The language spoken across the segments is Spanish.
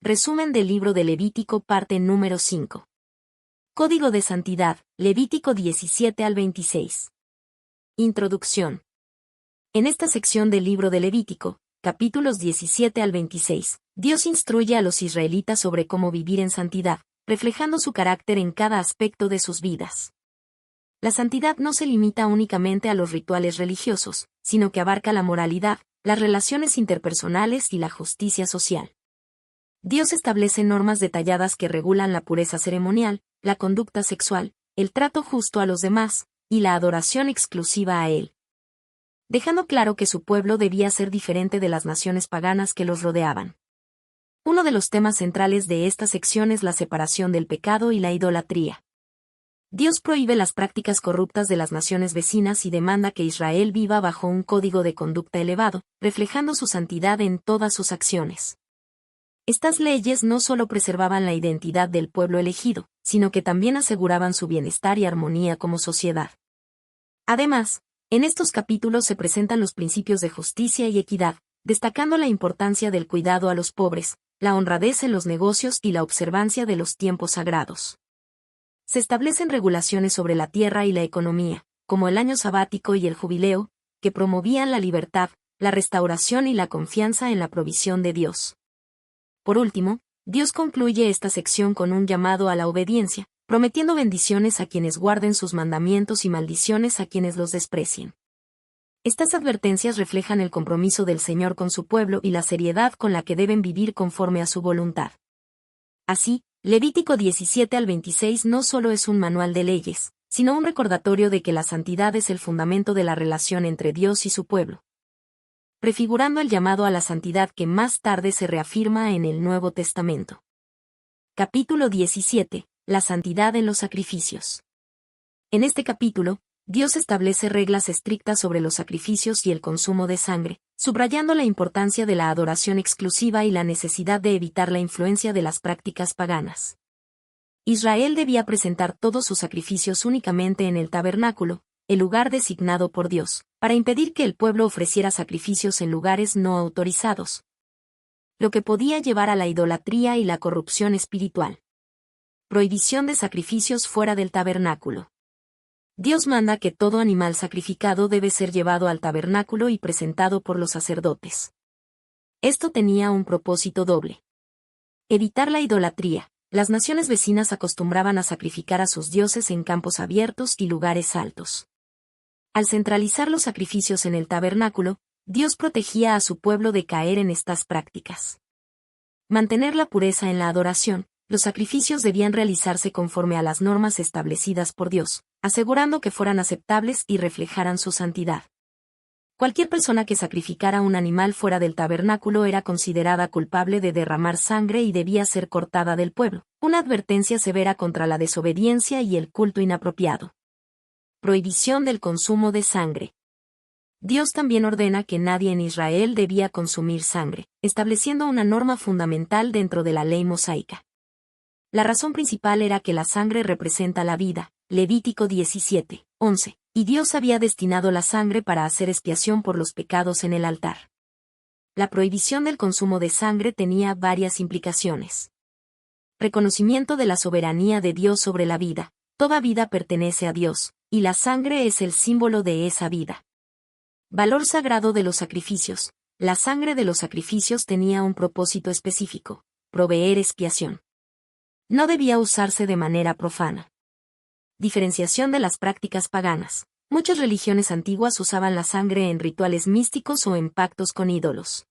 Resumen del libro de Levítico, parte número 5. Código de Santidad, Levítico 17 al 26. Introducción. En esta sección del libro de Levítico, capítulos 17 al 26, Dios instruye a los israelitas sobre cómo vivir en santidad, reflejando su carácter en cada aspecto de sus vidas. La santidad no se limita únicamente a los rituales religiosos, sino que abarca la moralidad, las relaciones interpersonales y la justicia social. Dios establece normas detalladas que regulan la pureza ceremonial, la conducta sexual, el trato justo a los demás, y la adoración exclusiva a Él, dejando claro que su pueblo debía ser diferente de las naciones paganas que los rodeaban. Uno de los temas centrales de esta sección es la separación del pecado y la idolatría. Dios prohíbe las prácticas corruptas de las naciones vecinas y demanda que Israel viva bajo un código de conducta elevado, reflejando su santidad en todas sus acciones. Estas leyes no solo preservaban la identidad del pueblo elegido, sino que también aseguraban su bienestar y armonía como sociedad. Además, en estos capítulos se presentan los principios de justicia y equidad, destacando la importancia del cuidado a los pobres, la honradez en los negocios y la observancia de los tiempos sagrados. Se establecen regulaciones sobre la tierra y la economía, como el año sabático y el jubileo, que promovían la libertad, la restauración y la confianza en la provisión de Dios. Por último, Dios concluye esta sección con un llamado a la obediencia, prometiendo bendiciones a quienes guarden sus mandamientos y maldiciones a quienes los desprecien. Estas advertencias reflejan el compromiso del Señor con su pueblo y la seriedad con la que deben vivir conforme a su voluntad. Así, Levítico 17 al 26 no solo es un manual de leyes, sino un recordatorio de que la santidad es el fundamento de la relación entre Dios y su pueblo, prefigurando el llamado a la santidad que más tarde se reafirma en el Nuevo Testamento. Capítulo 17. La santidad en los sacrificios. En este capítulo, Dios establece reglas estrictas sobre los sacrificios y el consumo de sangre, subrayando la importancia de la adoración exclusiva y la necesidad de evitar la influencia de las prácticas paganas. Israel debía presentar todos sus sacrificios únicamente en el tabernáculo, el lugar designado por Dios, para impedir que el pueblo ofreciera sacrificios en lugares no autorizados, lo que podía llevar a la idolatría y la corrupción espiritual. Prohibición de sacrificios fuera del tabernáculo. Dios manda que todo animal sacrificado debe ser llevado al tabernáculo y presentado por los sacerdotes. Esto tenía un propósito doble. Evitar la idolatría. Las naciones vecinas acostumbraban a sacrificar a sus dioses en campos abiertos y lugares altos. Al centralizar los sacrificios en el tabernáculo, Dios protegía a su pueblo de caer en estas prácticas. Mantener la pureza en la adoración. Los sacrificios debían realizarse conforme a las normas establecidas por Dios, asegurando que fueran aceptables y reflejaran su santidad. Cualquier persona que sacrificara un animal fuera del tabernáculo era considerada culpable de derramar sangre y debía ser cortada del pueblo, una advertencia severa contra la desobediencia y el culto inapropiado. Prohibición del consumo de sangre. Dios también ordena que nadie en Israel debía consumir sangre, estableciendo una norma fundamental dentro de la ley mosaica. La razón principal era que la sangre representa la vida, Levítico 17, 11, y Dios había destinado la sangre para hacer expiación por los pecados en el altar. La prohibición del consumo de sangre tenía varias implicaciones. Reconocimiento de la soberanía de Dios sobre la vida. Toda vida pertenece a Dios, y la sangre es el símbolo de esa vida. Valor sagrado de los sacrificios. La sangre de los sacrificios tenía un propósito específico: proveer expiación. No debía usarse de manera profana. Diferenciación de las prácticas paganas. Muchas religiones antiguas usaban la sangre en rituales místicos o en pactos con ídolos.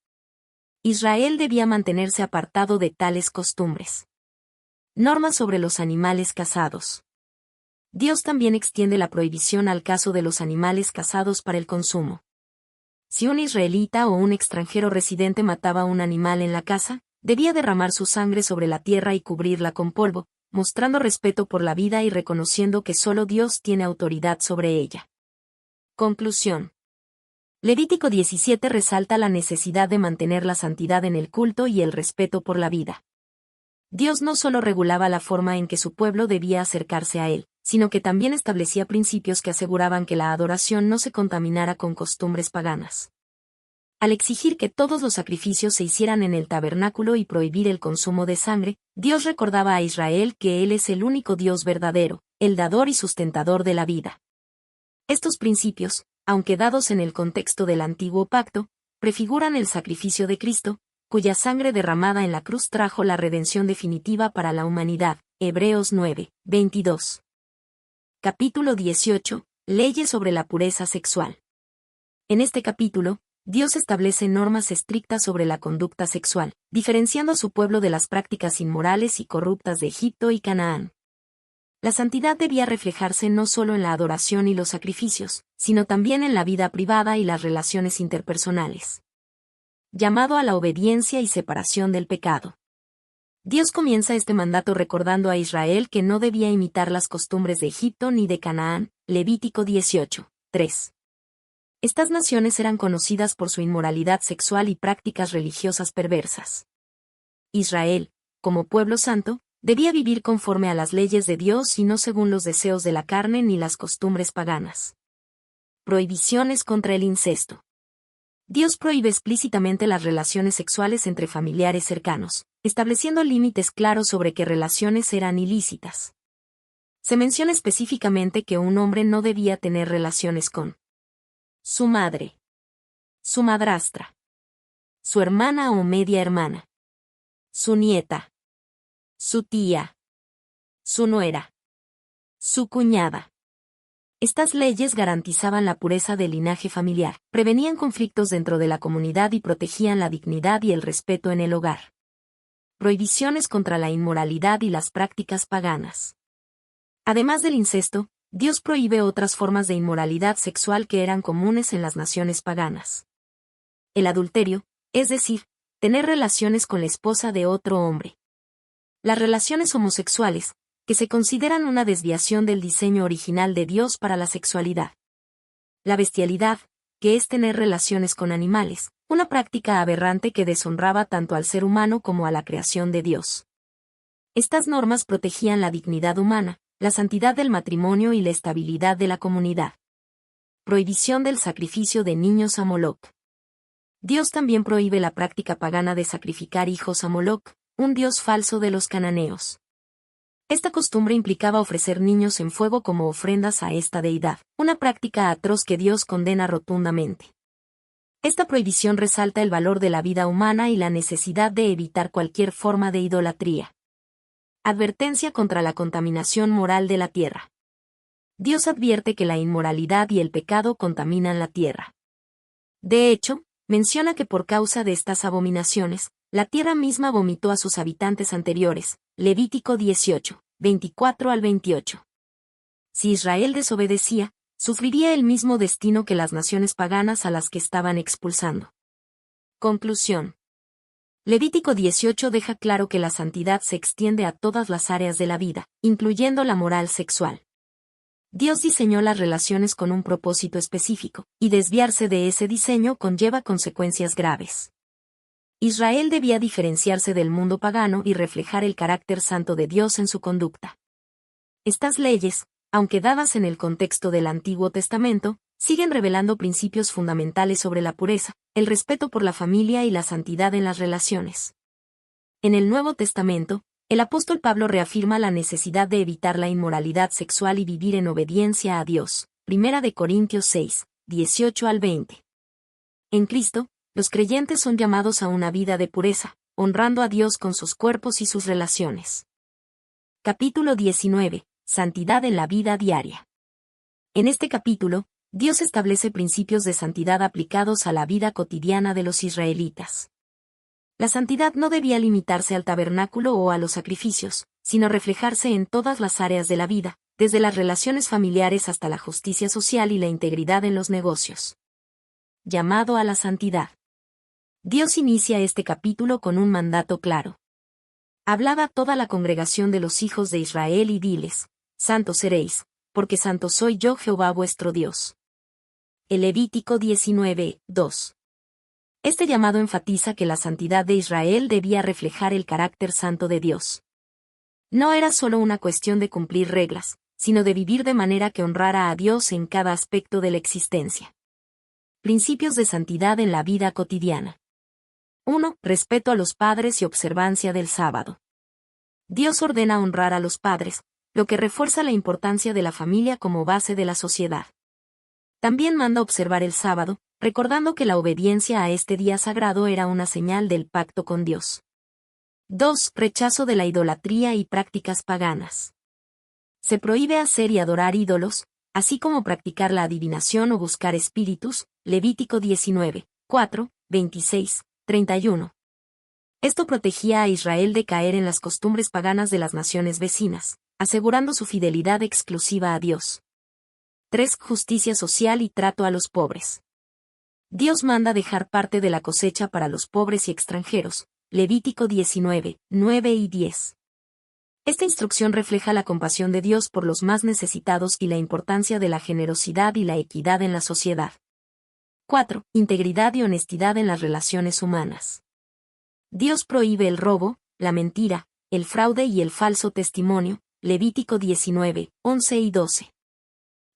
Israel debía mantenerse apartado de tales costumbres. Normas sobre los animales cazados. Dios también extiende la prohibición al caso de los animales cazados para el consumo. Si un israelita o un extranjero residente mataba un animal en la casa, debía derramar su sangre sobre la tierra y cubrirla con polvo, mostrando respeto por la vida y reconociendo que solo Dios tiene autoridad sobre ella. Conclusión. Levítico 17 resalta la necesidad de mantener la santidad en el culto y el respeto por la vida. Dios no solo regulaba la forma en que su pueblo debía acercarse a Él, sino que también establecía principios que aseguraban que la adoración no se contaminara con costumbres paganas. Al exigir que todos los sacrificios se hicieran en el tabernáculo y prohibir el consumo de sangre, Dios recordaba a Israel que Él es el único Dios verdadero, el dador y sustentador de la vida. Estos principios, aunque dados en el contexto del antiguo pacto, prefiguran el sacrificio de Cristo, cuya sangre derramada en la cruz trajo la redención definitiva para la humanidad. Hebreos 9, 22. Capítulo 18. Leyes sobre la pureza sexual. En este capítulo, Dios establece normas estrictas sobre la conducta sexual, diferenciando a su pueblo de las prácticas inmorales y corruptas de Egipto y Canaán. La santidad debía reflejarse no solo en la adoración y los sacrificios, sino también en la vida privada y las relaciones interpersonales. Llamado a la obediencia y separación del pecado. Dios comienza este mandato recordando a Israel que no debía imitar las costumbres de Egipto ni de Canaán. Levítico 18, 3. Estas naciones eran conocidas por su inmoralidad sexual y prácticas religiosas perversas. Israel, como pueblo santo, debía vivir conforme a las leyes de Dios y no según los deseos de la carne ni las costumbres paganas. Prohibiciones contra el incesto. Dios prohíbe explícitamente las relaciones sexuales entre familiares cercanos, estableciendo límites claros sobre qué relaciones eran ilícitas. Se menciona específicamente que un hombre no debía tener relaciones con su madre, su madrastra, su hermana o media hermana, su nieta, su tía, su nuera, su cuñada. Estas leyes garantizaban la pureza del linaje familiar, prevenían conflictos dentro de la comunidad y protegían la dignidad y el respeto en el hogar. Prohibiciones contra la inmoralidad y las prácticas paganas. Además del incesto, Dios prohíbe otras formas de inmoralidad sexual que eran comunes en las naciones paganas. El adulterio, es decir, tener relaciones con la esposa de otro hombre. Las relaciones homosexuales, que se consideran una desviación del diseño original de Dios para la sexualidad. La bestialidad, que es tener relaciones con animales, una práctica aberrante que deshonraba tanto al ser humano como a la creación de Dios. Estas normas protegían la dignidad humana, la santidad del matrimonio y la estabilidad de la comunidad. Prohibición del sacrificio de niños a Moloc. Dios también prohíbe la práctica pagana de sacrificar hijos a Moloc, un dios falso de los cananeos. Esta costumbre implicaba ofrecer niños en fuego como ofrendas a esta deidad, una práctica atroz que Dios condena rotundamente. Esta prohibición resalta el valor de la vida humana y la necesidad de evitar cualquier forma de idolatría. Advertencia contra la contaminación moral de la tierra. Dios advierte que la inmoralidad y el pecado contaminan la tierra. De hecho, menciona que por causa de estas abominaciones, la tierra misma vomitó a sus habitantes anteriores. Levítico 18, 24 al 28. Si Israel desobedecía, sufriría el mismo destino que las naciones paganas a las que estaban expulsando. Conclusión. Levítico 18 deja claro que la santidad se extiende a todas las áreas de la vida, incluyendo la moral sexual. Dios diseñó las relaciones con un propósito específico, y desviarse de ese diseño conlleva consecuencias graves. Israel debía diferenciarse del mundo pagano y reflejar el carácter santo de Dios en su conducta. Estas leyes, aunque dadas en el contexto del Antiguo Testamento, siguen revelando principios fundamentales sobre la pureza, el respeto por la familia y la santidad en las relaciones. En el Nuevo Testamento, el apóstol Pablo reafirma la necesidad de evitar la inmoralidad sexual y vivir en obediencia a Dios. 1 Corintios 6, 18 al 20. En Cristo, los creyentes son llamados a una vida de pureza, honrando a Dios con sus cuerpos y sus relaciones. Capítulo 19. Santidad en la vida diaria. En este capítulo, Dios establece principios de santidad aplicados a la vida cotidiana de los israelitas. La santidad no debía limitarse al tabernáculo o a los sacrificios, sino reflejarse en todas las áreas de la vida, desde las relaciones familiares hasta la justicia social y la integridad en los negocios. Llamado a la santidad. Dios inicia este capítulo con un mandato claro. Hablad a toda la congregación de los hijos de Israel y diles, santos seréis, porque santo soy yo Jehová vuestro Dios. El Levítico 19, 2. Este llamado enfatiza que la santidad de Israel debía reflejar el carácter santo de Dios. No era solo una cuestión de cumplir reglas, sino de vivir de manera que honrara a Dios en cada aspecto de la existencia. Principios de santidad en la vida cotidiana. 1. Respeto a los padres y observancia del sábado. Dios ordena honrar a los padres, lo que refuerza la importancia de la familia como base de la sociedad. También manda observar el sábado, recordando que la obediencia a este día sagrado era una señal del pacto con Dios. 2. Rechazo de la idolatría y prácticas paganas. Se prohíbe hacer y adorar ídolos, así como practicar la adivinación o buscar espíritus, Levítico 19, 4, 26, 31. Esto protegía a Israel de caer en las costumbres paganas de las naciones vecinas, asegurando su fidelidad exclusiva a Dios. 3. Justicia social y trato a los pobres. Dios manda dejar parte de la cosecha para los pobres y extranjeros, Levítico 19, 9 y 10. Esta instrucción refleja la compasión de Dios por los más necesitados y la importancia de la generosidad y la equidad en la sociedad. 4. Integridad y honestidad en las relaciones humanas. Dios prohíbe el robo, la mentira, el fraude y el falso testimonio, Levítico 19, 11 y 12.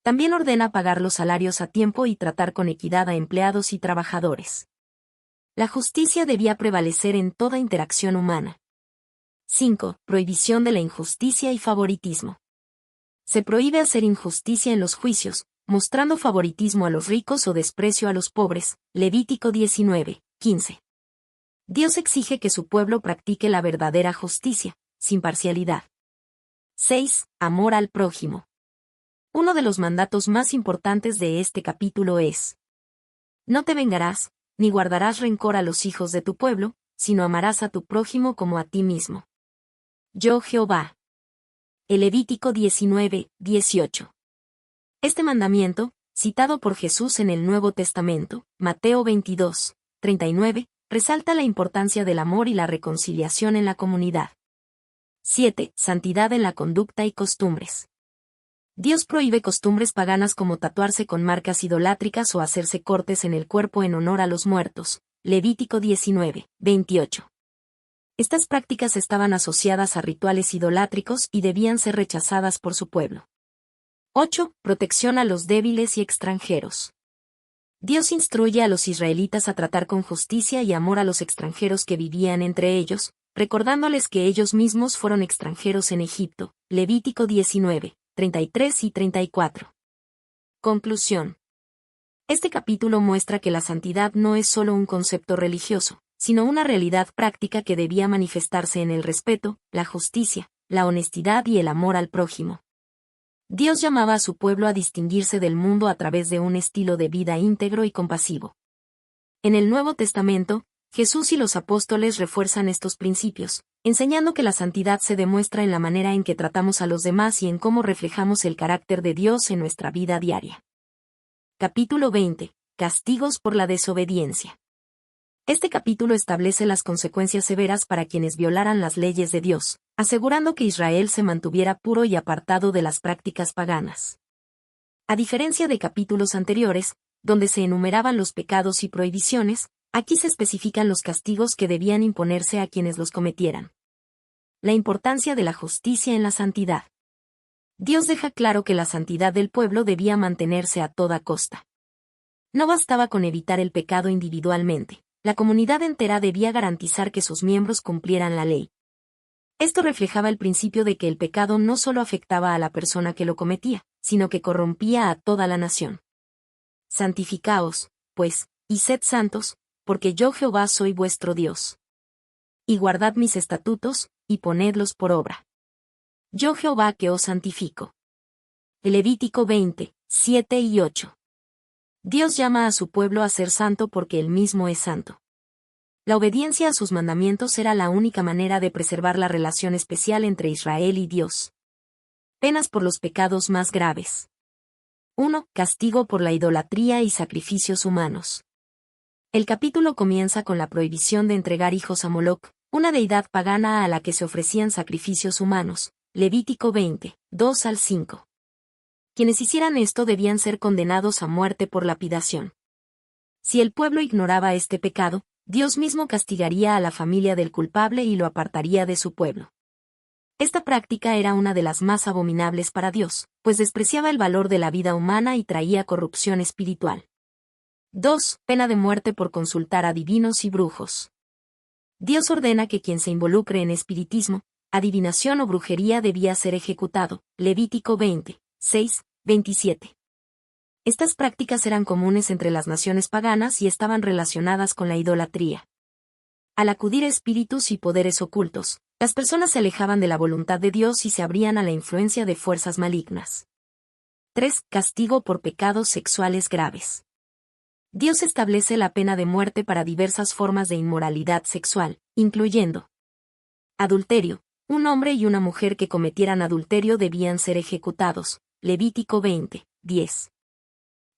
También ordena pagar los salarios a tiempo y tratar con equidad a empleados y trabajadores. La justicia debía prevalecer en toda interacción humana. 5. Prohibición de la injusticia y favoritismo. Se prohíbe hacer injusticia en los juicios, mostrando favoritismo a los ricos o desprecio a los pobres, Levítico 19, 15. Dios exige que su pueblo practique la verdadera justicia, sin parcialidad. 6. Amor al prójimo. Uno de los mandatos más importantes de este capítulo es: no te vengarás, ni guardarás rencor a los hijos de tu pueblo, sino amarás a tu prójimo como a ti mismo. Yo Jehová. El Levítico 19, 18. Este mandamiento, citado por Jesús en el Nuevo Testamento, Mateo 22, 39, resalta la importancia del amor y la reconciliación en la comunidad. 7. Santidad en la conducta y costumbres. Dios prohíbe costumbres paganas como tatuarse con marcas idolátricas o hacerse cortes en el cuerpo en honor a los muertos, Levítico 19, 28. Estas prácticas estaban asociadas a rituales idolátricos y debían ser rechazadas por su pueblo. 8. Protección a los débiles y extranjeros. Dios instruye a los israelitas a tratar con justicia y amor a los extranjeros que vivían entre ellos, recordándoles que ellos mismos fueron extranjeros en Egipto, Levítico 19, 33 y 34. Conclusión. Este capítulo muestra que la santidad no es solo un concepto religioso, sino una realidad práctica que debía manifestarse en el respeto, la justicia, la honestidad y el amor al prójimo. Dios llamaba a su pueblo a distinguirse del mundo a través de un estilo de vida íntegro y compasivo. En el Nuevo Testamento, Jesús y los apóstoles refuerzan estos principios, enseñando que la santidad se demuestra en la manera en que tratamos a los demás y en cómo reflejamos el carácter de Dios en nuestra vida diaria. Capítulo 20. Castigos por la desobediencia. Este capítulo establece las consecuencias severas para quienes violaran las leyes de Dios, asegurando que Israel se mantuviera puro y apartado de las prácticas paganas. A diferencia de capítulos anteriores, donde se enumeraban los pecados y prohibiciones, aquí se especifican los castigos que debían imponerse a quienes los cometieran. La importancia de la justicia en la santidad. Dios deja claro que la santidad del pueblo debía mantenerse a toda costa. No bastaba con evitar el pecado individualmente. La comunidad entera debía garantizar que sus miembros cumplieran la ley. Esto reflejaba el principio de que el pecado no solo afectaba a la persona que lo cometía, sino que corrompía a toda la nación. Santificaos, pues, y sed santos, porque yo Jehová soy vuestro Dios. Y guardad mis estatutos, y ponedlos por obra. Yo Jehová que os santifico. Levítico 20, 7 y 8. Dios llama a su pueblo a ser santo porque él mismo es santo. La obediencia a sus mandamientos era la única manera de preservar la relación especial entre Israel y Dios. Penas por los pecados más graves. 1. Castigo por la idolatría y sacrificios humanos. El capítulo comienza con la prohibición de entregar hijos a Moloc, una deidad pagana a la que se ofrecían sacrificios humanos, Levítico 20, 2 al 5. Quienes hicieran esto debían ser condenados a muerte por lapidación. Si el pueblo ignoraba este pecado, Dios mismo castigaría a la familia del culpable y lo apartaría de su pueblo. Esta práctica era una de las más abominables para Dios, pues despreciaba el valor de la vida humana y traía corrupción espiritual. 2. Pena de muerte por consultar a divinos y brujos. Dios ordena que quien se involucre en espiritismo, adivinación o brujería debía ser ejecutado. Levítico 20, 6, 27. Estas prácticas eran comunes entre las naciones paganas y estaban relacionadas con la idolatría. Al acudir a espíritus y poderes ocultos, las personas se alejaban de la voluntad de Dios y se abrían a la influencia de fuerzas malignas. 3. Castigo por pecados sexuales graves. Dios establece la pena de muerte para diversas formas de inmoralidad sexual, incluyendo adulterio. Un hombre y una mujer que cometieran adulterio debían ser ejecutados. Levítico 20, 10.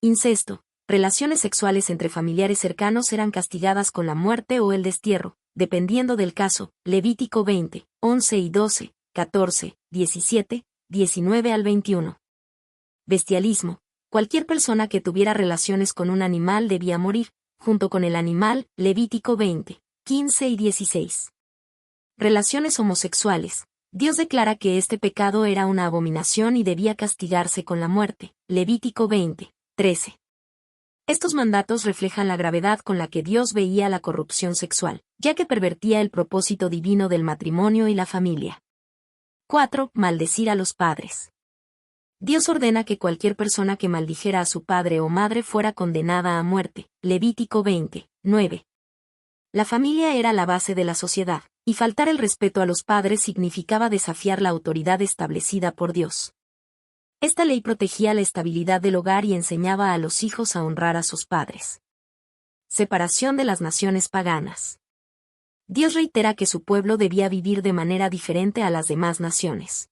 Incesto. Relaciones sexuales entre familiares cercanos eran castigadas con la muerte o el destierro, dependiendo del caso. Levítico 20, 11 y 12, 14, 17, 19 al 21. Bestialismo. Cualquier persona que tuviera relaciones con un animal debía morir, junto con el animal. Levítico 20, 15 y 16. Relaciones homosexuales. Dios declara que este pecado era una abominación y debía castigarse con la muerte. Levítico 20, 13. Estos mandatos reflejan la gravedad con la que Dios veía la corrupción sexual, ya que pervertía el propósito divino del matrimonio y la familia. 4. Maldecir a los padres. Dios ordena que cualquier persona que maldijera a su padre o madre fuera condenada a muerte. Levítico 20, 9. La familia era la base de la sociedad, y faltar el respeto a los padres significaba desafiar la autoridad establecida por Dios. Esta ley protegía la estabilidad del hogar y enseñaba a los hijos a honrar a sus padres. Separación de las naciones paganas. Dios reitera que su pueblo debía vivir de manera diferente a las demás naciones.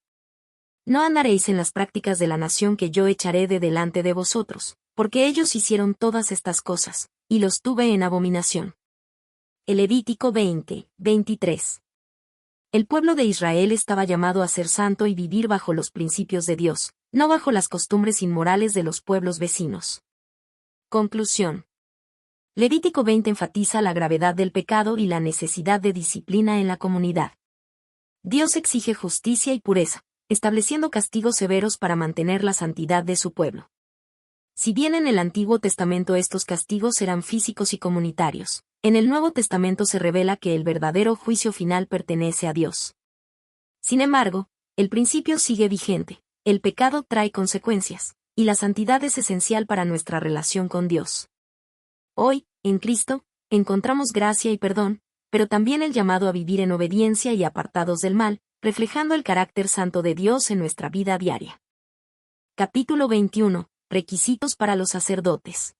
No andaréis en las prácticas de la nación que yo echaré de delante de vosotros, porque ellos hicieron todas estas cosas, y los tuve en abominación. El Levítico 20, 23. El pueblo de Israel estaba llamado a ser santo y vivir bajo los principios de Dios, no bajo las costumbres inmorales de los pueblos vecinos. Conclusión. Levítico 20 enfatiza la gravedad del pecado y la necesidad de disciplina en la comunidad. Dios exige justicia y pureza, estableciendo castigos severos para mantener la santidad de su pueblo. Si bien en el Antiguo Testamento estos castigos eran físicos y comunitarios, en el Nuevo Testamento se revela que el verdadero juicio final pertenece a Dios. Sin embargo, el principio sigue vigente: el pecado trae consecuencias, y la santidad es esencial para nuestra relación con Dios. Hoy, en Cristo, encontramos gracia y perdón, pero también el llamado a vivir en obediencia y apartados del mal, reflejando el carácter santo de Dios en nuestra vida diaria. Capítulo 21. Requisitos para los sacerdotes.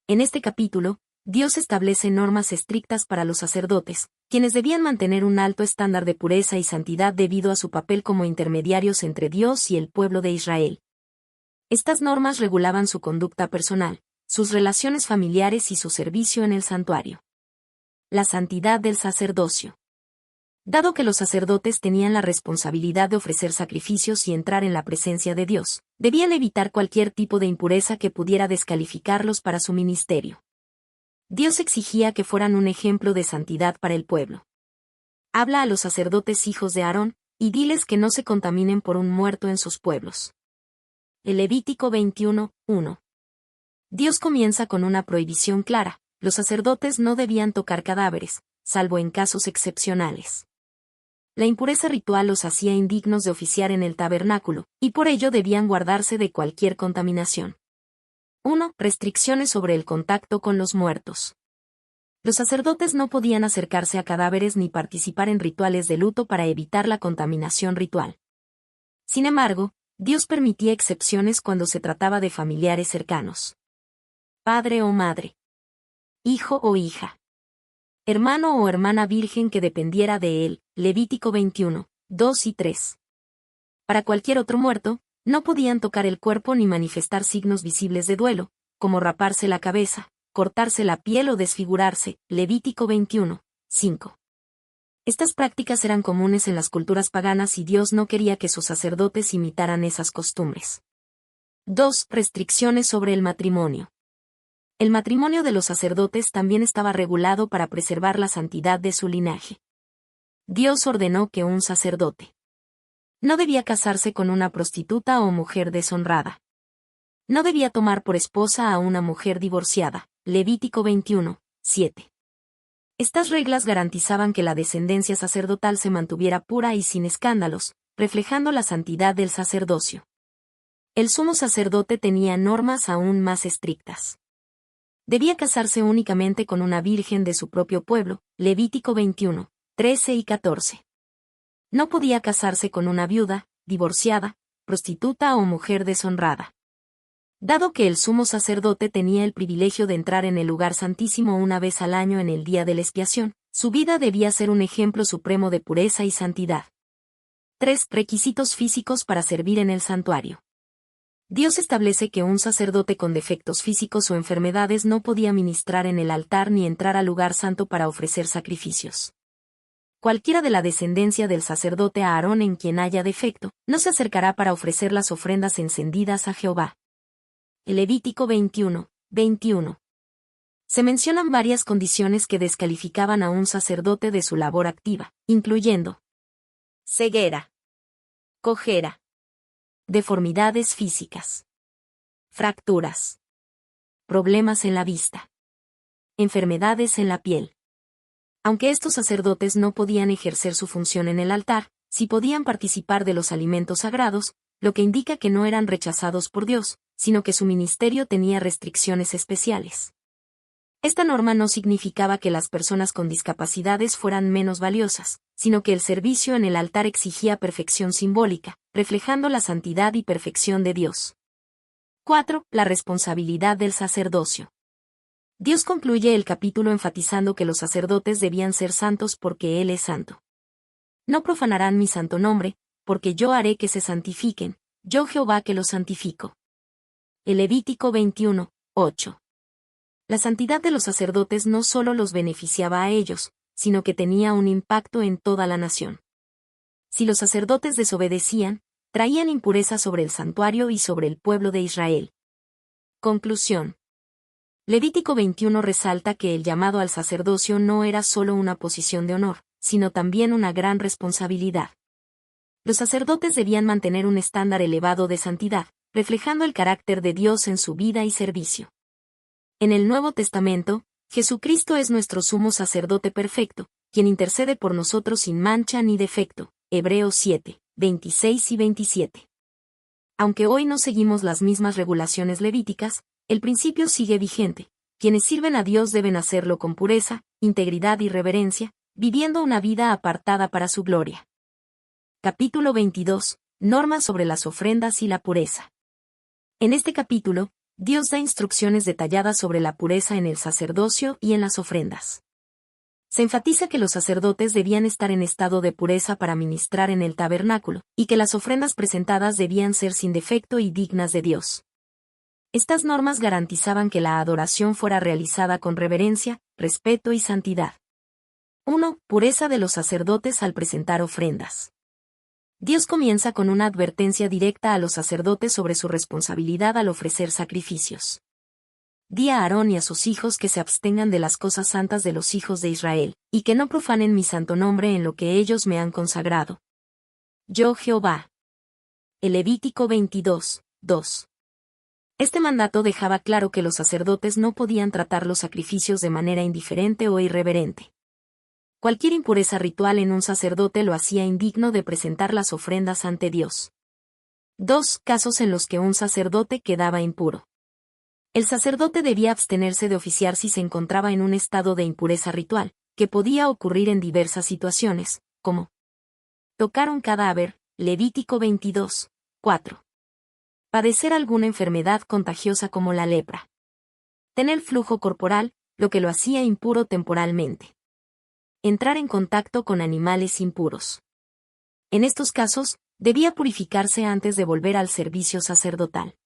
En este capítulo, Dios establece normas estrictas para los sacerdotes, quienes debían mantener un alto estándar de pureza y santidad debido a su papel como intermediarios entre Dios y el pueblo de Israel. Estas normas regulaban su conducta personal, sus relaciones familiares y su servicio en el santuario. La santidad del sacerdocio. Dado que los sacerdotes tenían la responsabilidad de ofrecer sacrificios y entrar en la presencia de Dios, debían evitar cualquier tipo de impureza que pudiera descalificarlos para su ministerio. Dios exigía que fueran un ejemplo de santidad para el pueblo. Habla a los sacerdotes hijos de Aarón, y diles que no se contaminen por un muerto en sus pueblos. El Levítico 21, 1. Dios comienza con una prohibición clara: los sacerdotes no debían tocar cadáveres, salvo en casos excepcionales. La impureza ritual los hacía indignos de oficiar en el tabernáculo, y por ello debían guardarse de cualquier contaminación. 1. Restricciones sobre el contacto con los muertos. Los sacerdotes no podían acercarse a cadáveres ni participar en rituales de luto para evitar la contaminación ritual. Sin embargo, Dios permitía excepciones cuando se trataba de familiares cercanos. Padre o madre. Hijo o hija. Hermano o hermana virgen que dependiera de él. Levítico 21, 2 y 3. Para cualquier otro muerto, no podían tocar el cuerpo ni manifestar signos visibles de duelo, como raparse la cabeza, cortarse la piel o desfigurarse. Levítico 21, 5. Estas prácticas eran comunes en las culturas paganas y Dios no quería que sus sacerdotes imitaran esas costumbres. 2. Restricciones sobre el matrimonio. El matrimonio de los sacerdotes también estaba regulado para preservar la santidad de su linaje. Dios ordenó que un sacerdote no debía casarse con una prostituta o mujer deshonrada. No debía tomar por esposa a una mujer divorciada, Levítico 21, 7. Estas reglas garantizaban que la descendencia sacerdotal se mantuviera pura y sin escándalos, reflejando la santidad del sacerdocio. El sumo sacerdote tenía normas aún más estrictas. Debía casarse únicamente con una virgen de su propio pueblo, Levítico 21, 13 y 14. No podía casarse con una viuda, divorciada, prostituta o mujer deshonrada. Dado que el sumo sacerdote tenía el privilegio de entrar en el lugar santísimo una vez al año en el día de la expiación, su vida debía ser un ejemplo supremo de pureza y santidad. 3. Requisitos físicos para servir en el santuario. Dios establece que un sacerdote con defectos físicos o enfermedades no podía ministrar en el altar ni entrar al lugar santo para ofrecer sacrificios. Cualquiera de la descendencia del sacerdote Aarón en quien haya defecto, no se acercará para ofrecer las ofrendas encendidas a Jehová. Levítico 21, 21. Se mencionan varias condiciones que descalificaban a un sacerdote de su labor activa, incluyendo ceguera, cojera, deformidades físicas, fracturas, problemas en la vista, enfermedades en la piel. Aunque estos sacerdotes no podían ejercer su función en el altar, sí podían participar de los alimentos sagrados, lo que indica que no eran rechazados por Dios, sino que su ministerio tenía restricciones especiales. Esta norma no significaba que las personas con discapacidades fueran menos valiosas, sino que el servicio en el altar exigía perfección simbólica, reflejando la santidad y perfección de Dios. 4. La responsabilidad del sacerdocio. Dios concluye el capítulo enfatizando que los sacerdotes debían ser santos porque Él es santo. No profanarán mi santo nombre, porque yo haré que se santifiquen, yo Jehová que los santifico. El Levítico 21, 8. La santidad de los sacerdotes no solo los beneficiaba a ellos, sino que tenía un impacto en toda la nación. Si los sacerdotes desobedecían, traían impureza sobre el santuario y sobre el pueblo de Israel. Conclusión. Levítico 21 resalta que el llamado al sacerdocio no era solo una posición de honor, sino también una gran responsabilidad. Los sacerdotes debían mantener un estándar elevado de santidad, reflejando el carácter de Dios en su vida y servicio. En el Nuevo Testamento, Jesucristo es nuestro sumo sacerdote perfecto, quien intercede por nosotros sin mancha ni defecto. Hebreos 7, 26 y 27. Aunque hoy no seguimos las mismas regulaciones levíticas, el principio sigue vigente. Quienes sirven a Dios deben hacerlo con pureza, integridad y reverencia, viviendo una vida apartada para su gloria. Capítulo 22. Normas sobre las ofrendas y la pureza. En este capítulo, Dios da instrucciones detalladas sobre la pureza en el sacerdocio y en las ofrendas. Se enfatiza que los sacerdotes debían estar en estado de pureza para ministrar en el tabernáculo, y que las ofrendas presentadas debían ser sin defecto y dignas de Dios. Estas normas garantizaban que la adoración fuera realizada con reverencia, respeto y santidad. 1. Pureza de los sacerdotes al presentar ofrendas. Dios comienza con una advertencia directa a los sacerdotes sobre su responsabilidad al ofrecer sacrificios. Di a Aarón y a sus hijos que se abstengan de las cosas santas de los hijos de Israel, y que no profanen mi santo nombre en lo que ellos me han consagrado. Yo Jehová. El Levítico 22, 2. Este mandato dejaba claro que los sacerdotes no podían tratar los sacrificios de manera indiferente o irreverente. Cualquier impureza ritual en un sacerdote lo hacía indigno de presentar las ofrendas ante Dios. 2. Casos en los que un sacerdote quedaba impuro. El sacerdote debía abstenerse de oficiar si se encontraba en un estado de impureza ritual, que podía ocurrir en diversas situaciones, como tocar un cadáver, Levítico 22, 4. Padecer alguna enfermedad contagiosa como la lepra. Tener flujo corporal, lo que lo hacía impuro temporalmente. Entrar en contacto con animales impuros. En estos casos, debía purificarse antes de volver al servicio sacerdotal.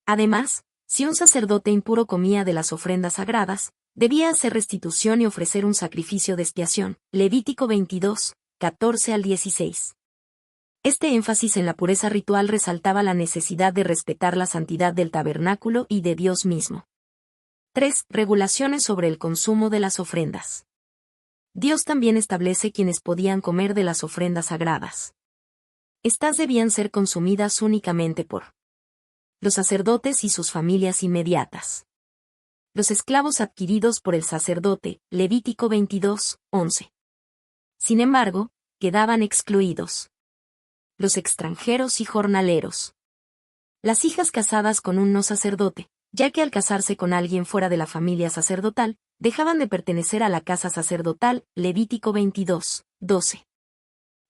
Además, si un sacerdote impuro comía de las ofrendas sagradas, debía hacer restitución y ofrecer un sacrificio de expiación. Levítico 22, 14 al 16. Este énfasis en la pureza ritual resaltaba la necesidad de respetar la santidad del tabernáculo y de Dios mismo. 3. Regulaciones sobre el consumo de las ofrendas. Dios también establece quienes podían comer de las ofrendas sagradas. Estas debían ser consumidas únicamente por los sacerdotes y sus familias inmediatas. Los esclavos adquiridos por el sacerdote, Levítico 22, 11. Sin embargo, quedaban excluidos los extranjeros y jornaleros. Las hijas casadas con un no sacerdote, ya que al casarse con alguien fuera de la familia sacerdotal, dejaban de pertenecer a la casa sacerdotal, Levítico 22, 12.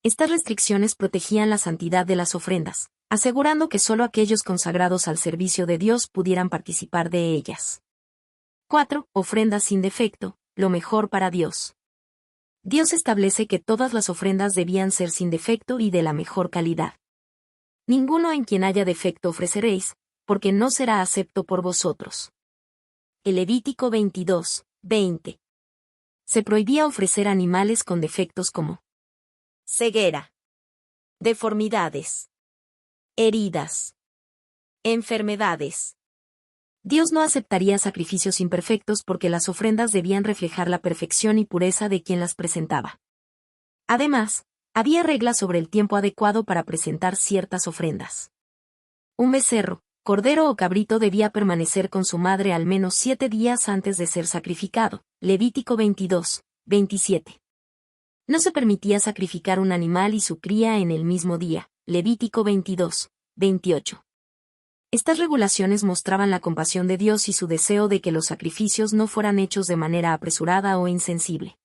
Estas restricciones protegían la santidad de las ofrendas, asegurando que solo aquellos consagrados al servicio de Dios pudieran participar de ellas. 4. Ofrendas sin defecto, lo mejor para Dios. Dios establece que todas las ofrendas debían ser sin defecto y de la mejor calidad. Ninguno en quien haya defecto ofreceréis, porque no será acepto por vosotros. El Levítico 22, 20. Se prohibía ofrecer animales con defectos como ceguera, deformidades, heridas, enfermedades. Dios no aceptaría sacrificios imperfectos porque las ofrendas debían reflejar la perfección y pureza de quien las presentaba. Además, había reglas sobre el tiempo adecuado para presentar ciertas ofrendas. Un becerro, cordero o cabrito debía permanecer con su madre al menos 7 días antes de ser sacrificado, Levítico 22, 27. No se permitía sacrificar un animal y su cría en el mismo día, Levítico 22, 28. Estas regulaciones mostraban la compasión de Dios y su deseo de que los sacrificios no fueran hechos de manera apresurada o insensible.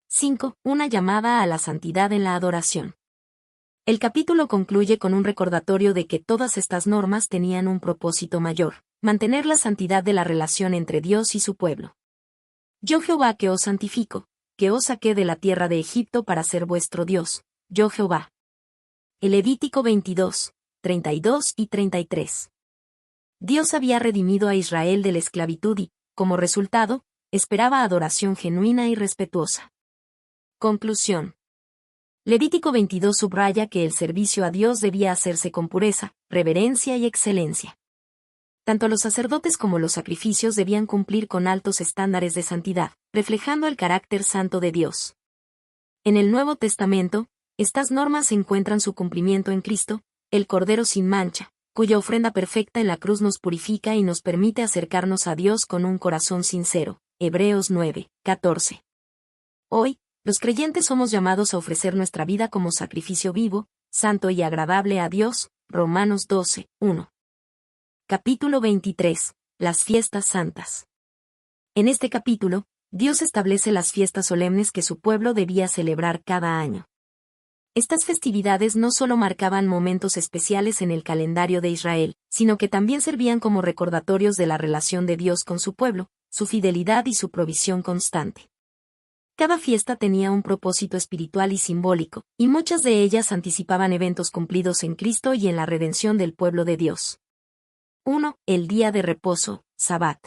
5. Una llamada a la santidad en la adoración. El capítulo concluye con un recordatorio de que todas estas normas tenían un propósito mayor: mantener la santidad de la relación entre Dios y su pueblo. Yo Jehová que os santifico, que os saqué de la tierra de Egipto para ser vuestro Dios, yo Jehová. El Levítico 22, 32 y 33. Dios había redimido a Israel de la esclavitud y, como resultado, esperaba adoración genuina y respetuosa. Conclusión. Levítico 22 subraya que el servicio a Dios debía hacerse con pureza, reverencia y excelencia. Tanto los sacerdotes como los sacrificios debían cumplir con altos estándares de santidad, reflejando el carácter santo de Dios. En el Nuevo Testamento, estas normas encuentran su cumplimiento en Cristo, el Cordero sin mancha, cuya ofrenda perfecta en la cruz nos purifica y nos permite acercarnos a Dios con un corazón sincero. Hebreos 9, 14. Hoy, los creyentes somos llamados a ofrecer nuestra vida como sacrificio vivo, santo y agradable a Dios. Romanos 12, 1. Capítulo 23. Las fiestas santas. En este capítulo, Dios establece las fiestas solemnes que su pueblo debía celebrar cada año. Estas festividades no solo marcaban momentos especiales en el calendario de Israel, sino que también servían como recordatorios de la relación de Dios con su pueblo, su fidelidad y su provisión constante. Cada fiesta tenía un propósito espiritual y simbólico, y muchas de ellas anticipaban eventos cumplidos en Cristo y en la redención del pueblo de Dios. 1. El día de reposo, Sabbat.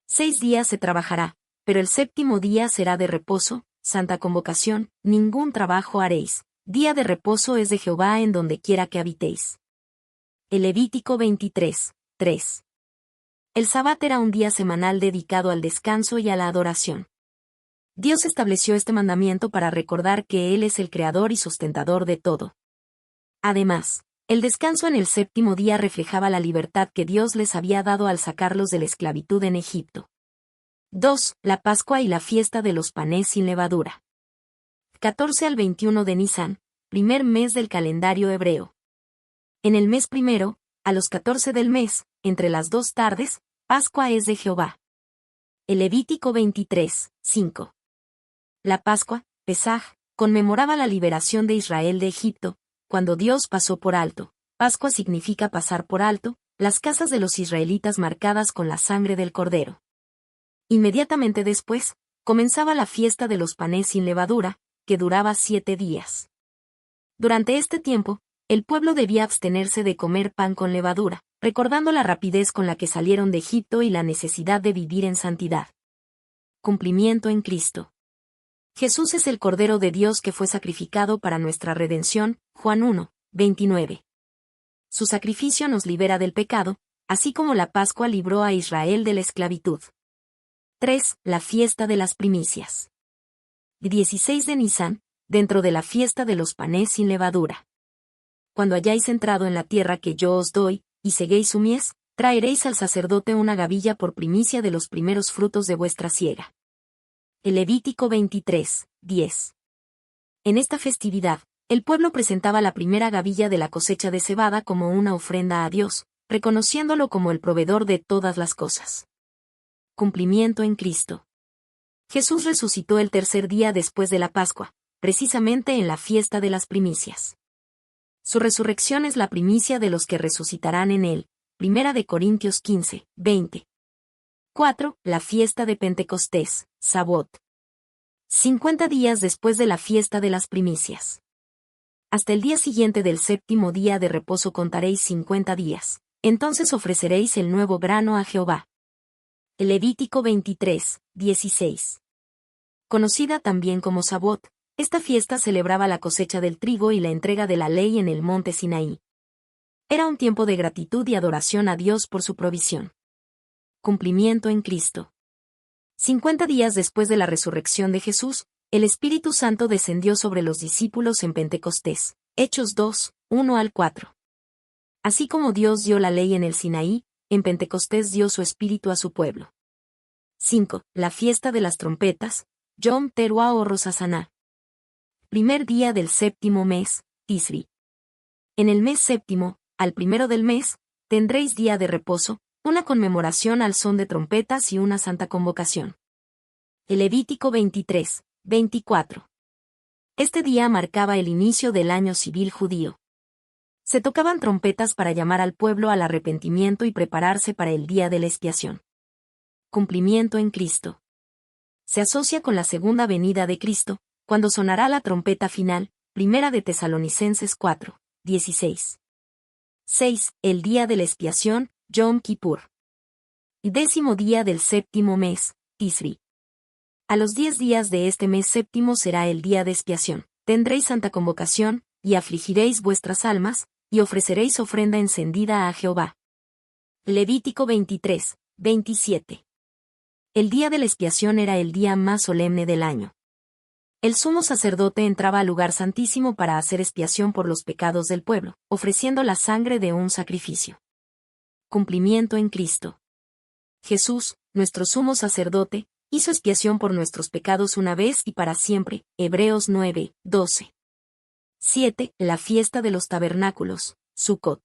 6 días se trabajará, pero el 7º día será de reposo, santa convocación, ningún trabajo haréis. Día de reposo es de Jehová en donde quiera que habitéis. El Levítico 23, 3. El Sabbat era un día semanal dedicado al descanso y a la adoración. Dios estableció este mandamiento para recordar que Él es el creador y sustentador de todo. Además, el descanso en el 7º día reflejaba la libertad que Dios les había dado al sacarlos de la esclavitud en Egipto. 2. La Pascua y la fiesta de los panes sin levadura. 14 al 21 de Nisán, primer mes del calendario hebreo. En el mes primero, a los 14 del mes, entre las 2 tardes, Pascua es de Jehová. El Levítico 23, 5. La Pascua, Pesaj, conmemoraba la liberación de Israel de Egipto, cuando Dios pasó por alto. Pascua significa pasar por alto, las casas de los israelitas marcadas con la sangre del cordero. Inmediatamente después, comenzaba la fiesta de los panes sin levadura, que duraba 7 días. Durante este tiempo, el pueblo debía abstenerse de comer pan con levadura, recordando la rapidez con la que salieron de Egipto y la necesidad de vivir en santidad. Cumplimiento en Cristo. Jesús es el Cordero de Dios que fue sacrificado para nuestra redención, Juan 1, 29. Su sacrificio nos libera del pecado, así como la Pascua libró a Israel de la esclavitud. 3. La fiesta de las primicias. 16 de Nisán, dentro de la fiesta de los panes sin levadura. Cuando hayáis entrado en la tierra que yo os doy, y seguéis su mies, traeréis al sacerdote una gavilla por primicia de los primeros frutos de vuestra siega. El Levítico 23, 10. En esta festividad, el pueblo presentaba la primera gavilla de la cosecha de cebada como una ofrenda a Dios, reconociéndolo como el proveedor de todas las cosas. Cumplimiento en Cristo. Jesús resucitó el tercer día después de la Pascua, precisamente en la fiesta de las primicias. Su resurrección es la primicia de los que resucitarán en él. 1 Corintios 15, 20. 4. La fiesta de Pentecostés, Sabot. 50 días después de la fiesta de las primicias. Hasta el día siguiente del séptimo día de reposo contaréis 50 días. Entonces ofreceréis el nuevo grano a Jehová. El Levítico 23, 16. Conocida también como Sabot, esta fiesta celebraba la cosecha del trigo y la entrega de la ley en el monte Sinaí. Era un tiempo de gratitud y adoración a Dios por su provisión. Cumplimiento en Cristo. 50 días después de la resurrección de Jesús, el Espíritu Santo descendió sobre los discípulos en Pentecostés. Hechos 2, 1 al 4. Así como Dios dio la ley en el Sinaí, en Pentecostés dio su Espíritu a su pueblo. 5. La fiesta de las trompetas, Yom Teruah o Rosh Hashaná. Primer día del séptimo mes, Tisri. En el mes séptimo, al primero del mes, tendréis día de reposo, una conmemoración al son de trompetas y una santa convocación. El Levítico 23, 24. Este día marcaba el inicio del año civil judío. Se tocaban trompetas para llamar al pueblo al arrepentimiento y prepararse para el día de la expiación. Cumplimiento en Cristo. Se asocia con la segunda venida de Cristo, cuando sonará la trompeta final, 1 de Tesalonicenses 4, 16. 6. El día de la expiación, Yom Kippur. Y 10º día del séptimo mes, Tisri. A los 10 días de este mes séptimo será el día de expiación. Tendréis santa convocación, y afligiréis vuestras almas, y ofreceréis ofrenda encendida a Jehová. Levítico 23, 27. El día de la expiación era el día más solemne del año. El sumo sacerdote entraba al lugar santísimo para hacer expiación por los pecados del pueblo, ofreciendo la sangre de un sacrificio. Cumplimiento en Cristo. Jesús, nuestro sumo sacerdote, hizo expiación por nuestros pecados una vez y para siempre. Hebreos 9, 12. 7. La fiesta de los tabernáculos, Sukkot.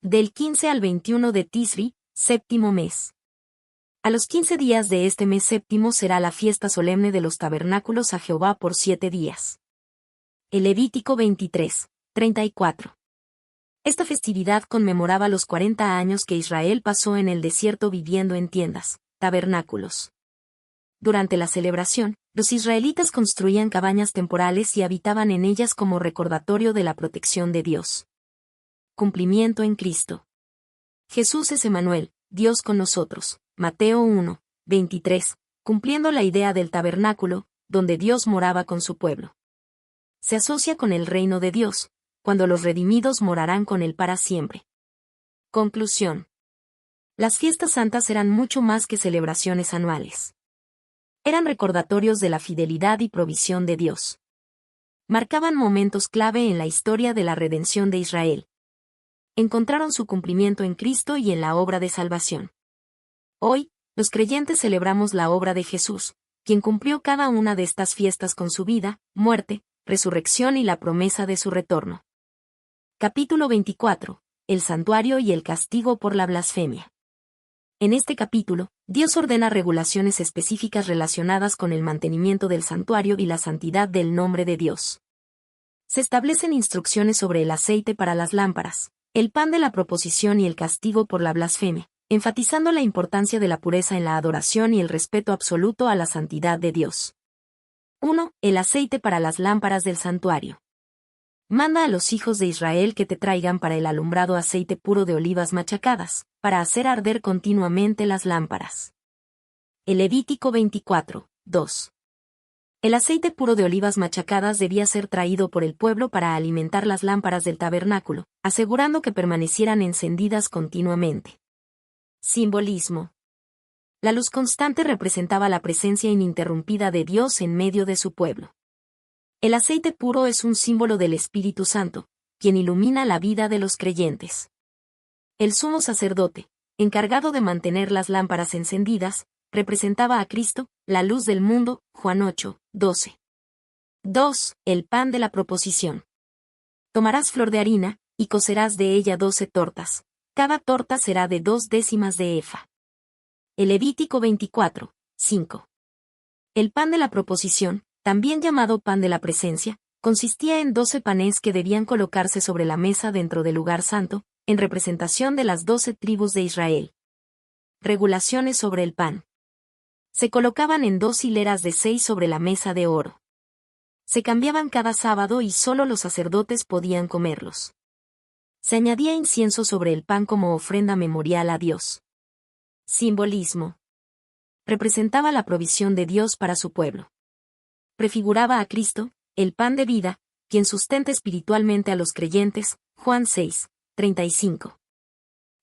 Del 15 al 21 de Tisri, séptimo mes. A los 15 días de este mes séptimo será la fiesta solemne de los tabernáculos a Jehová por 7 días. El Levítico 23, 34. Esta festividad conmemoraba los 40 años que Israel pasó en el desierto viviendo en tiendas, tabernáculos. Durante la celebración, los israelitas construían cabañas temporales y habitaban en ellas como recordatorio de la protección de Dios. Cumplimiento en Cristo. Jesús es Emmanuel, Dios con nosotros. Mateo 1, 23, cumpliendo la idea del tabernáculo, donde Dios moraba con su pueblo. Se asocia con el reino de Dios, cuando los redimidos morarán con él para siempre. Conclusión. Las fiestas santas eran mucho más que celebraciones anuales. Eran recordatorios de la fidelidad y provisión de Dios. Marcaban momentos clave en la historia de la redención de Israel. Encontraron su cumplimiento en Cristo y en la obra de salvación. Hoy, los creyentes celebramos la obra de Jesús, quien cumplió cada una de estas fiestas con su vida, muerte, resurrección y la promesa de su retorno. Capítulo 24. El santuario y el castigo por la blasfemia. En este capítulo, Dios ordena regulaciones específicas relacionadas con el mantenimiento del santuario y la santidad del nombre de Dios. Se establecen instrucciones sobre el aceite para las lámparas, el pan de la proposición y el castigo por la blasfemia, enfatizando la importancia de la pureza en la adoración y el respeto absoluto a la santidad de Dios. 1. El aceite para las lámparas del santuario. Manda a los hijos de Israel que te traigan para el alumbrado aceite puro de olivas machacadas, para hacer arder continuamente las lámparas. El Levítico 24, 2. El aceite puro de olivas machacadas debía ser traído por el pueblo para alimentar las lámparas del tabernáculo, asegurando que permanecieran encendidas continuamente. Simbolismo. La luz constante representaba la presencia ininterrumpida de Dios en medio de su pueblo. El aceite puro es un símbolo del Espíritu Santo, quien ilumina la vida de los creyentes. El sumo sacerdote, encargado de mantener las lámparas encendidas, representaba a Cristo, la luz del mundo, Juan 8, 12. 2. El pan de la proposición. Tomarás flor de harina, y cocerás de ella 12 tortas. Cada torta será de 2 décimas de efa. El Levítico 24, 5. El pan de la proposición, también llamado pan de la presencia, consistía en 12 panes que debían colocarse sobre la mesa dentro del lugar santo, en representación de las 12 tribus de Israel. Regulaciones sobre el pan. Se colocaban en 2 hileras de 6 sobre la mesa de oro. Se cambiaban cada sábado y solo los sacerdotes podían comerlos. Se añadía incienso sobre el pan como ofrenda memorial a Dios. Simbolismo. Representaba la provisión de Dios para su pueblo. Prefiguraba a Cristo, el pan de vida, quien sustenta espiritualmente a los creyentes, Juan 6, 35.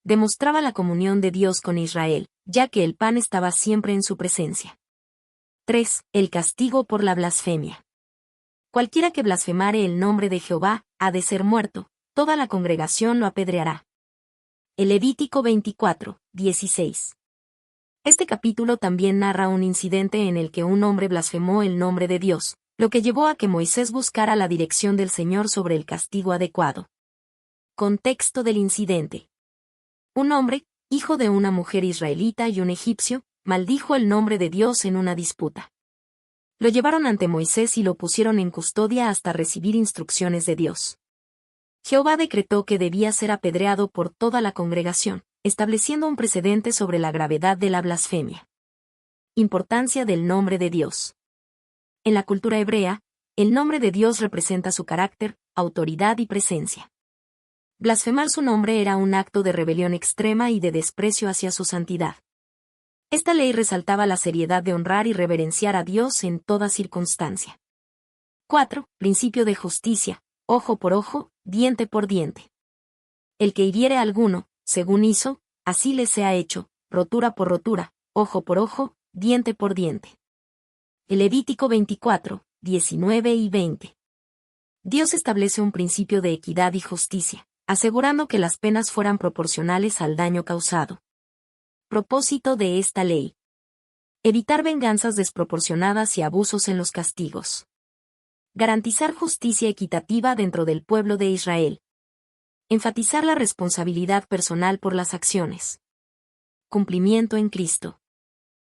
Demostraba la comunión de Dios con Israel, ya que el pan estaba siempre en su presencia. 3. El castigo por la blasfemia. Cualquiera que blasfemare el nombre de Jehová, ha de ser muerto, toda la congregación lo apedreará. El Levítico 24, 16. Este capítulo también narra un incidente en el que un hombre blasfemó el nombre de Dios, lo que llevó a que Moisés buscara la dirección del Señor sobre el castigo adecuado. Contexto del incidente. Un hombre, hijo de una mujer israelita y un egipcio, maldijo el nombre de Dios en una disputa. Lo llevaron ante Moisés y lo pusieron en custodia hasta recibir instrucciones de Dios. Jehová decretó que debía ser apedreado por toda la congregación, estableciendo un precedente sobre la gravedad de la blasfemia. Importancia del nombre de Dios. En la cultura hebrea, el nombre de Dios representa su carácter, autoridad y presencia. Blasfemar su nombre era un acto de rebelión extrema y de desprecio hacia su santidad. Esta ley resaltaba la seriedad de honrar y reverenciar a Dios en toda circunstancia. 4. Principio de justicia, ojo por ojo, diente por diente. El que hiriere a alguno, según hizo, así le sea hecho, rotura por rotura, ojo por ojo, diente por diente. El Levítico 24, 19 y 20. Dios establece un principio de equidad y justicia, asegurando que las penas fueran proporcionales al daño causado. Propósito de esta ley. Evitar venganzas desproporcionadas y abusos en los castigos. Garantizar justicia equitativa dentro del pueblo de Israel. Enfatizar la responsabilidad personal por las acciones. Cumplimiento en Cristo.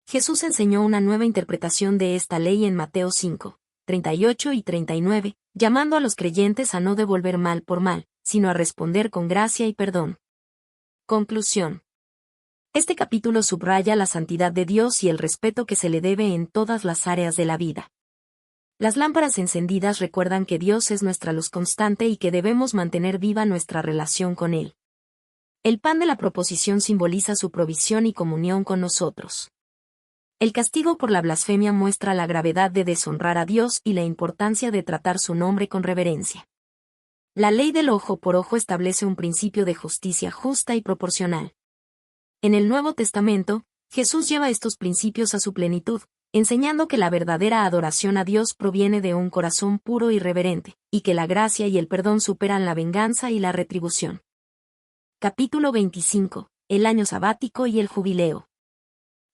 Jesús enseñó una nueva interpretación de esta ley en Mateo 5, 38 y 39, llamando a los creyentes a no devolver mal por mal, sino a responder con gracia y perdón. Conclusión. Este capítulo subraya la santidad de Dios y el respeto que se le debe en todas las áreas de la vida. Las lámparas encendidas recuerdan que Dios es nuestra luz constante y que debemos mantener viva nuestra relación con Él. El pan de la proposición simboliza su provisión y comunión con nosotros. El castigo por la blasfemia muestra la gravedad de deshonrar a Dios y la importancia de tratar su nombre con reverencia. La ley del ojo por ojo establece un principio de justicia justa y proporcional. En el Nuevo Testamento, Jesús lleva estos principios a su plenitud, enseñando que la verdadera adoración a Dios proviene de un corazón puro y reverente, y que la gracia y el perdón superan la venganza y la retribución. Capítulo 25. El año sabático y el jubileo.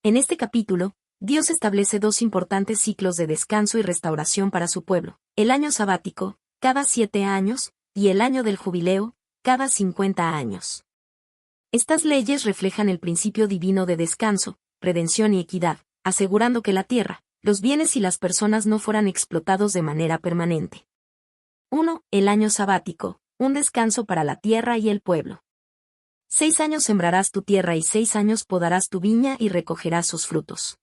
En este capítulo, Dios establece dos importantes ciclos de descanso y restauración para su pueblo: el año sabático, cada 7 años, y el año del jubileo, cada 50 años. Estas leyes reflejan el principio divino de descanso, redención y equidad, asegurando que la tierra, los bienes y las personas no fueran explotados de manera permanente. 1. El año sabático, un descanso para la tierra y el pueblo. 6 años sembrarás tu tierra y 6 años podarás tu viña y recogerás sus frutos.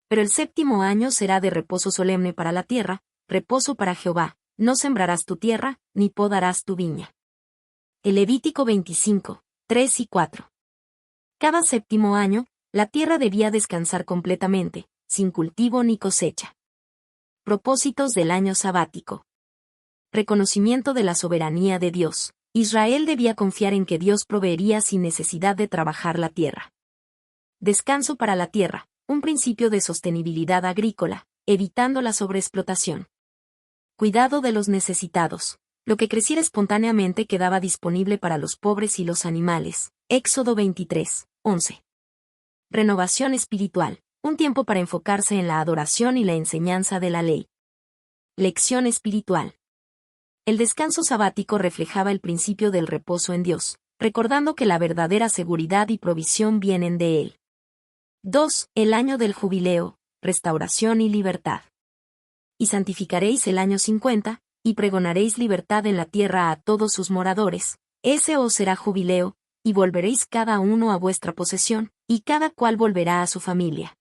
Pero el 7º año será de reposo solemne para la tierra, reposo para Jehová, no sembrarás tu tierra, ni podarás tu viña. El Levítico 25, 3 y 4. Cada 7º año, la tierra debía descansar completamente, sin cultivo ni cosecha. Propósitos del año sabático. Reconocimiento de la soberanía de Dios. Israel debía confiar en que Dios proveería sin necesidad de trabajar la tierra. Descanso para la tierra, un principio de sostenibilidad agrícola, evitando la sobreexplotación. Cuidado de los necesitados. Lo que creciera espontáneamente quedaba disponible para los pobres y los animales. Éxodo 23, 11. Renovación espiritual, un tiempo para enfocarse en la adoración y la enseñanza de la ley. Lección espiritual. El descanso sabático reflejaba el principio del reposo en Dios, recordando que la verdadera seguridad y provisión vienen de Él. 2. El año del jubileo, restauración y libertad. Y santificaréis el año 50, y pregonaréis libertad en la tierra a todos sus moradores. Ese os será jubileo, y volveréis cada uno a vuestra posesión, y cada cual volverá a su familia.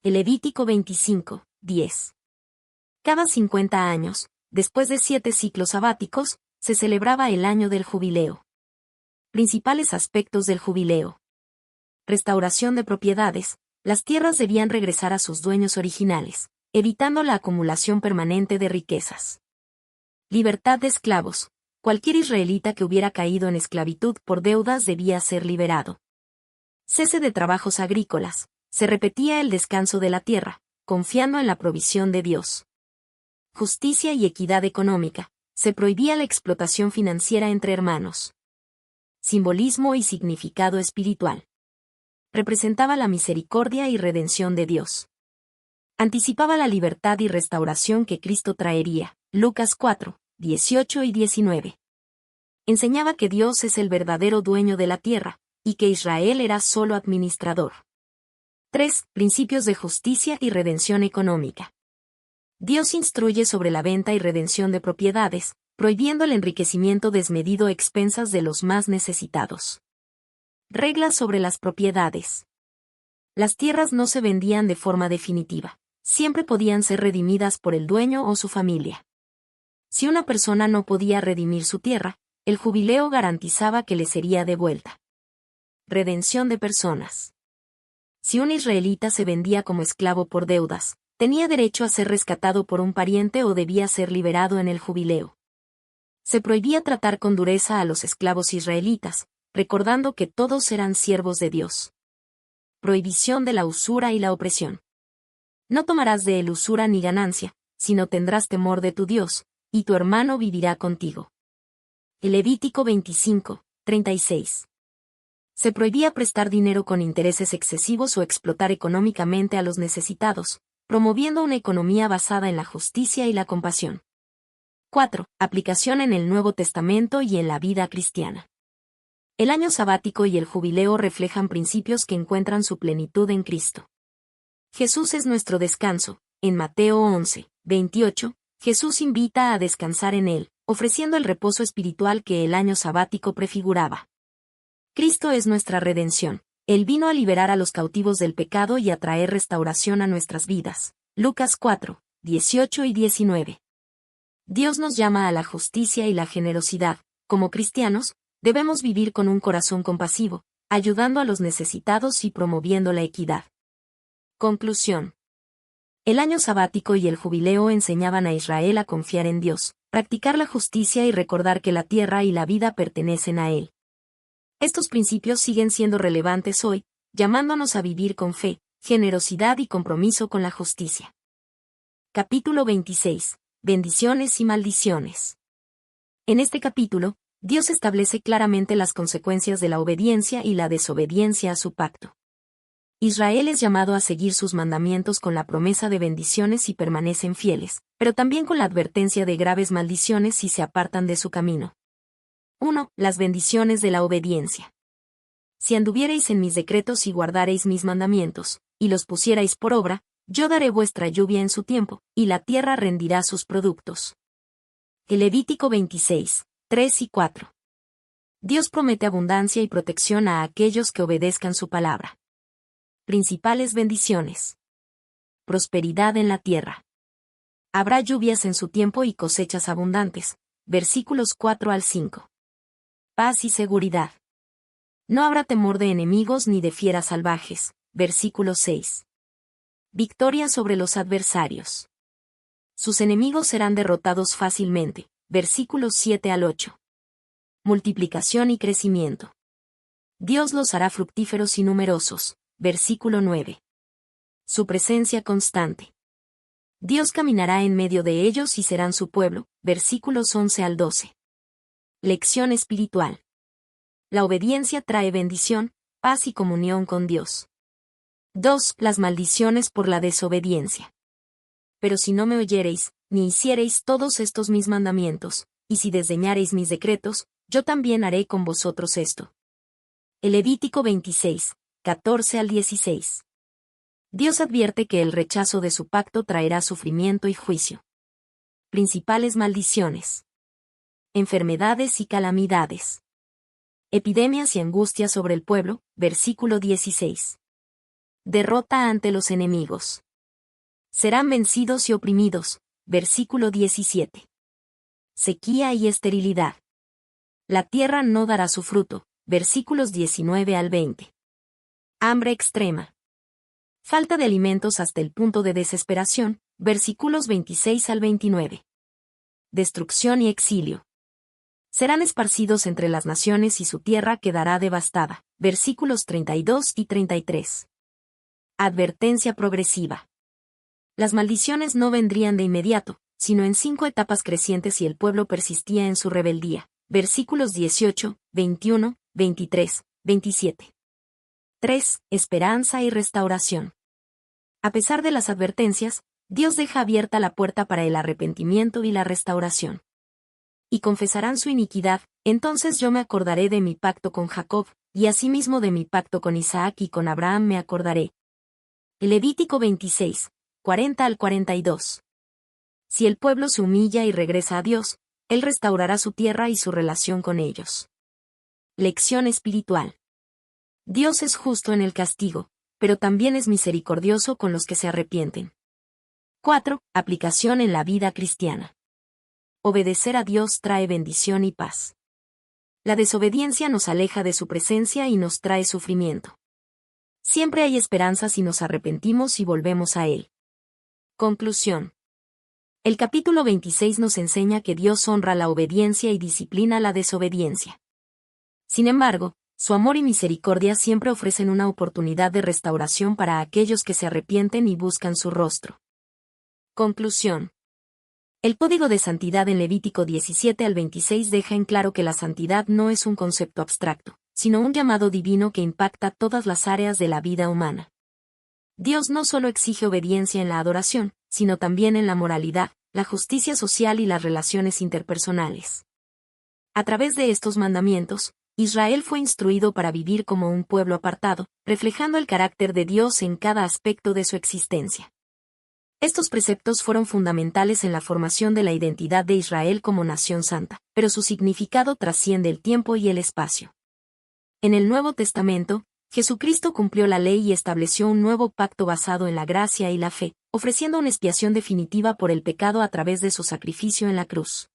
El Levítico 25, 10. Cada 50 años, después de 7 ciclos sabáticos, se celebraba el año del jubileo. Principales aspectos del jubileo. Restauración de propiedades. Las tierras debían regresar a sus dueños originales, evitando la acumulación permanente de riquezas. Libertad de esclavos. Cualquier israelita que hubiera caído en esclavitud por deudas debía ser liberado. Cese de trabajos agrícolas. Se repetía el descanso de la tierra, confiando en la provisión de Dios. Justicia y equidad económica. Se prohibía la explotación financiera entre hermanos. Simbolismo y significado espiritual. Representaba la misericordia y redención de Dios. Anticipaba la libertad y restauración que Cristo traería. Lucas 4, 18 y 19. Enseñaba que Dios es el verdadero dueño de la tierra, y que Israel era solo administrador. 3. Principios de justicia y redención económica. Dios instruye sobre la venta y redención de propiedades, prohibiendo el enriquecimiento desmedido a expensas de los más necesitados. Reglas sobre las propiedades. Las tierras no se vendían de forma definitiva, siempre podían ser redimidas por el dueño o su familia. Si una persona no podía redimir su tierra, el jubileo garantizaba que le sería devuelta. Redención de personas. Si un israelita se vendía como esclavo por deudas, tenía derecho a ser rescatado por un pariente o debía ser liberado en el jubileo. Se prohibía tratar con dureza a los esclavos israelitas, recordando que todos eran siervos de Dios. Prohibición de la usura y la opresión. No tomarás de él usura ni ganancia, sino tendrás temor de tu Dios, y tu hermano vivirá contigo. El Levítico 25, 36. Se prohibía prestar dinero con intereses excesivos o explotar económicamente a los necesitados, promoviendo una economía basada en la justicia y la compasión. 4. Aplicación en el Nuevo Testamento y en la vida cristiana. El año sabático y el jubileo reflejan principios que encuentran su plenitud en Cristo. Jesús es nuestro descanso. En Mateo 11, 28, Jesús invita a descansar en Él, ofreciendo el reposo espiritual que el año sabático prefiguraba. Cristo es nuestra redención. Él vino a liberar a los cautivos del pecado y a traer restauración a nuestras vidas. Lucas 4, 18 y 19. Dios nos llama a la justicia y la generosidad. Como cristianos, debemos vivir con un corazón compasivo, ayudando a los necesitados y promoviendo la equidad. Conclusión. El año sabático y el jubileo enseñaban a Israel a confiar en Dios, practicar la justicia y recordar que la tierra y la vida pertenecen a Él. Estos principios siguen siendo relevantes hoy, llamándonos a vivir con fe, generosidad y compromiso con la justicia. Capítulo 26. Bendiciones y maldiciones. En este capítulo, Dios establece claramente las consecuencias de la obediencia y la desobediencia a su pacto. Israel es llamado a seguir sus mandamientos con la promesa de bendiciones si permanecen fieles, pero también con la advertencia de graves maldiciones si se apartan de su camino. 1. Las bendiciones de la obediencia. Si anduviereis en mis decretos y guardareis mis mandamientos, y los pusierais por obra, yo daré vuestra lluvia en su tiempo, y la tierra rendirá sus productos. El Levítico 26, 3 y 4. Dios promete abundancia y protección a aquellos que obedezcan su palabra. Principales bendiciones. Prosperidad en la tierra. Habrá lluvias en su tiempo y cosechas abundantes. Versículos 4 al 5. Paz y seguridad. No habrá temor de enemigos ni de fieras salvajes. Versículo 6. Victoria sobre los adversarios. Sus enemigos serán derrotados fácilmente. Versículos 7 al 8. Multiplicación y crecimiento. Dios los hará fructíferos y numerosos. Versículo 9. Su presencia constante. Dios caminará en medio de ellos y serán su pueblo. Versículos 11 al 12. Lección espiritual. La obediencia trae bendición, paz y comunión con Dios. 2. Las maldiciones por la desobediencia. Pero si no me oyereis, ni hiciereis todos estos mis mandamientos, y si desdeñareis mis decretos, yo también haré con vosotros esto. El Levítico 26, 14 al 16. Dios advierte que el rechazo de su pacto traerá sufrimiento y juicio. Principales maldiciones. Enfermedades y calamidades. Epidemias y angustias sobre el pueblo, versículo 16. Derrota ante los enemigos. Serán vencidos y oprimidos, versículo 17. Sequía y esterilidad. La tierra no dará su fruto, versículos 19 al 20. Hambre extrema. Falta de alimentos hasta el punto de desesperación, versículos 26 al 29. Destrucción y exilio. Serán esparcidos entre las naciones y su tierra quedará devastada, versículos 32 y 33. Advertencia progresiva. Las maldiciones no vendrían de inmediato, sino en 5 etapas crecientes si el pueblo persistía en su rebeldía, versículos 18, 21, 23, 27. 3. Esperanza y restauración. A pesar de las advertencias, Dios deja abierta la puerta para el arrepentimiento y la restauración. Y confesarán su iniquidad, entonces yo me acordaré de mi pacto con Jacob, y asimismo de mi pacto con Isaac y con Abraham me acordaré. Levítico 26, 40 al 42. Si el pueblo se humilla y regresa a Dios, Él restaurará su tierra y su relación con ellos. Lección espiritual. Dios es justo en el castigo, pero también es misericordioso con los que se arrepienten. 4. Aplicación en la vida cristiana. Obedecer a Dios trae bendición y paz. La desobediencia nos aleja de su presencia y nos trae sufrimiento. Siempre hay esperanza si nos arrepentimos y volvemos a Él. Conclusión. El capítulo 26 nos enseña que Dios honra la obediencia y disciplina la desobediencia. Sin embargo, su amor y misericordia siempre ofrecen una oportunidad de restauración para aquellos que se arrepienten y buscan su rostro. Conclusión. El código de santidad en Levítico 17 al 26 deja en claro que la santidad no es un concepto abstracto, sino un llamado divino que impacta todas las áreas de la vida humana. Dios no solo exige obediencia en la adoración, sino también en la moralidad, la justicia social y las relaciones interpersonales. A través de estos mandamientos, Israel fue instruido para vivir como un pueblo apartado, reflejando el carácter de Dios en cada aspecto de su existencia. Estos preceptos fueron fundamentales en la formación de la identidad de Israel como nación santa, pero su significado trasciende el tiempo y el espacio. En el Nuevo Testamento, Jesucristo cumplió la ley y estableció un nuevo pacto basado en la gracia y la fe, ofreciendo una expiación definitiva por el pecado a través de su sacrificio en la cruz.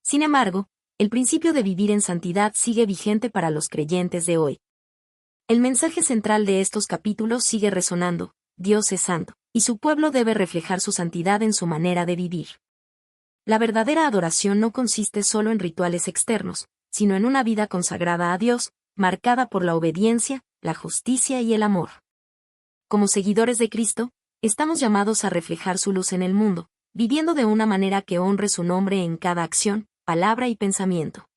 Sin embargo, el principio de vivir en santidad sigue vigente para los creyentes de hoy. El mensaje central de estos capítulos sigue resonando: Dios es santo, y su pueblo debe reflejar su santidad en su manera de vivir. La verdadera adoración no consiste solo en rituales externos, sino en una vida consagrada a Dios, marcada por la obediencia, la justicia y el amor. Como seguidores de Cristo, estamos llamados a reflejar su luz en el mundo, viviendo de una manera que honre su nombre en cada acción, palabra y pensamiento.